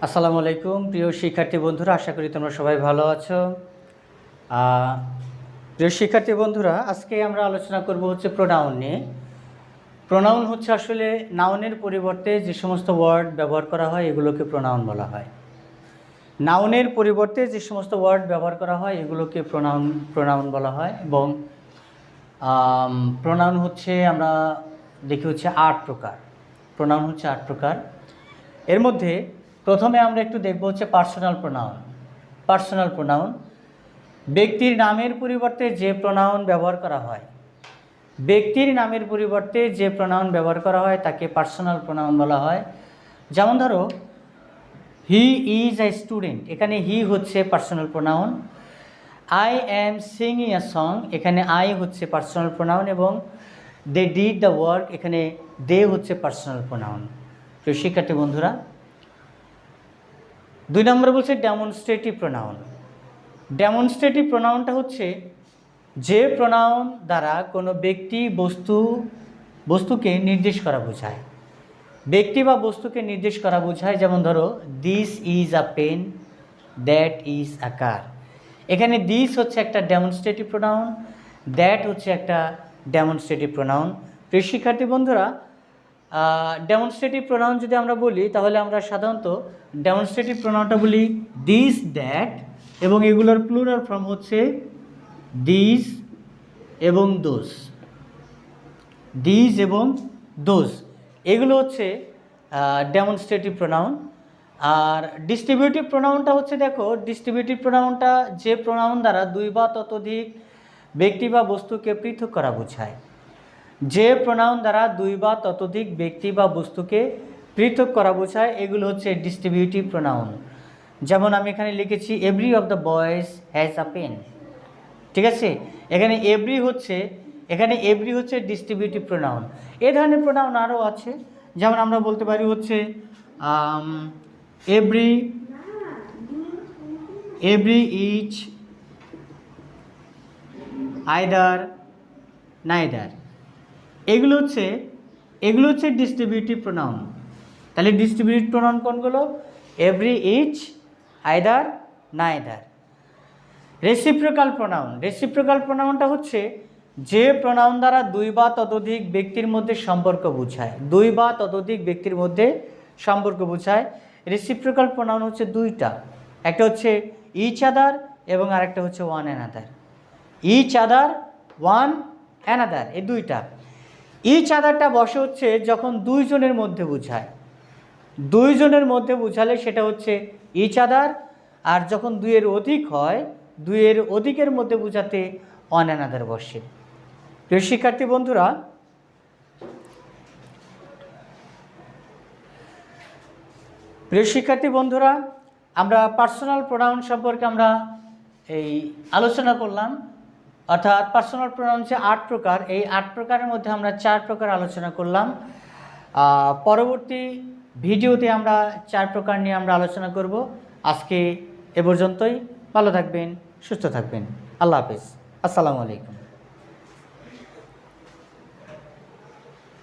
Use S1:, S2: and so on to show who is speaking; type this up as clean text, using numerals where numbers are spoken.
S1: আসসালামু আলাইকুম প্রিয় শিক্ষার্থী বন্ধুরা, আশা করি তোমরা সবাই ভালো আছো। প্রিয় শিক্ষার্থী বন্ধুরা, আজকে আমরা আলোচনা করব হচ্ছে প্রোনাউন নিয়ে। প্রোনাউন হচ্ছে আসলে নাউনের পরিবর্তে যে সমস্ত ওয়ার্ড ব্যবহার করা হয় এগুলোকে প্রোনাউন বলা হয়। নাউনের পরিবর্তে যে সমস্ত ওয়ার্ড ব্যবহার করা হয় এগুলোকে প্রোনাউন বলা হয়। এবং প্রোনাউন হচ্ছে আমরা দেখি হচ্ছে 8 প্রকার। প্রোনাউন হচ্ছে 8 প্রকার। এর মধ্যে প্রথমে আমরা একটু দেখব হচ্ছে পার্সোনাল প্রোনাউন। পার্সোনাল প্রোনাউন ব্যক্তির নামের পরিবর্তে যে প্রোনাউন ব্যবহার করা হয়, ব্যক্তির নামের পরিবর্তে যে প্রোনাউন ব্যবহার করা হয় তাকে পার্সোনাল প্রোনাউন বলা হয়। যেমন ধরো, হি ইজ এ স্টুডেন্ট, এখানে হি হচ্ছে personal pronoun. I am singing a song, এখানে আই হচ্ছে পার্সোনাল প্রোনাউন। এবং দে ডিড দ্য ওয়ার্ক, এখানে দে হচ্ছে পার্সোনাল প্রোনাউন। তো শিক্ষার্থী বন্ধুরা, 2 নম্বর বলছে ডেমনস্ট্রেটিভ প্রোনাউন। ডেমনস্ট্রেটিভ প্রোনাউনটা হচ্ছে যে প্রোনাউন দ্বারা কোনো ব্যক্তি বস্তুকে নির্দেশ করা বোঝায়। ব্যক্তি বা বস্তুকে নির্দেশ করা বোঝায়। যেমন ধরো, this is a pen, that is a car. এখানে দিস হচ্ছে একটা ডেমনস্ট্রেটিভ প্রোনাউন, দ্যাট হচ্ছে একটা ডেমনস্ট্রেটিভ প্রোনাউন। প্রিয় শিক্ষার্থী বন্ধুরা, ডেমনস্ট্রেটিভ প্রোনাউন যদি আমরা বলি তাহলে আমরা সাধারণত ডেমনস্ট্রেটিভ প্রোনাউনটা বলি দিস, দ্যাট, এবং এগুলোর প্লুরাল ফর্ম হচ্ছে দিস এবং দোজ। দিস এবং দোজ এগুলো হচ্ছে ডেমনস্ট্রেটিভ প্রোনাউন। আর ডিস্ট্রিবিউটিভ প্রোনাউনটা হচ্ছে, দেখো, ডিস্ট্রিবিউটিভ প্রোনাউনটা যে প্রোনাউন দ্বারা 2 বা ততোধিক ব্যক্তি বা বস্তুকে পৃথক করা বোঝায়। যে প্রোনাউন দ্বারা 2 বা ততোধিক ব্যক্তি বা বস্তুকে পৃথক করা বোঝায় এগুলো হচ্ছে ডিস্ট্রিবিউটিভ প্রোনাউন। যেমন আমি এখানে লিখেছি every of the boys has a pen. ঠিক আছে, এখানে এভরি হচ্ছে ডিস্ট্রিবিউটিভ প্রোনাউন। এ ধরনের প্রোনাউন আরও আছে। যেমন আমরা বলতে পারি হচ্ছে এভরি, ইচ, আইদার, নাইদার। এগুলো হচ্ছে ডিস্ট্রিবিউটিভ প্রোনাউন। তাহলে ডিস্ট্রিবিউটিভ প্রোনাউন কোনগুলো? Every, each, either, neither. Reciprocal pronoun. Reciprocal প্রোনাউনটা হচ্ছে যে প্রোনাউন দ্বারা 2 বা ততোধিক ব্যক্তির মধ্যে সম্পর্ক বোঝায়। 2 বা ততোধিক ব্যক্তির মধ্যে সম্পর্ক বোঝায়। রেসিপ্রোকাল প্রোনাউন হচ্ছে 2টা, একটা হচ্ছে ইচ আদার এবং আরেকটা হচ্ছে one another. Each other, one another, এই 2টা। ইচ আদারটা বসে হচ্ছে যখন 2 জনের মধ্যে বোঝায়। 2 জনের মধ্যে বোঝালে সেটা হচ্ছে ইচ আদার। আর যখন 2 এর অধিক হয়, 2 এর অধিকের মধ্যে বোঝাতে ওয়ান অ্যানাদার বসে। প্রিয় শিক্ষার্থী বন্ধুরা, আমরা পার্সোনাল প্রোনাউন সম্পর্কে আমরা আলোচনা করলাম। অর্থাৎ পার্সোনাল প্রোনাউন হচ্ছে 8 প্রকার। এই 8 প্রকারের মধ্যে আমরা 4 প্রকার আলোচনা করলাম। পরবর্তী ভিডিওতে আমরা 4 প্রকার নিয়ে আমরা আলোচনা করব। আজকে এ পর্যন্তই। ভালো থাকবেন, সুস্থ থাকবেন। আল্লাহ হাফেজ। আসসালামু আলাইকুম।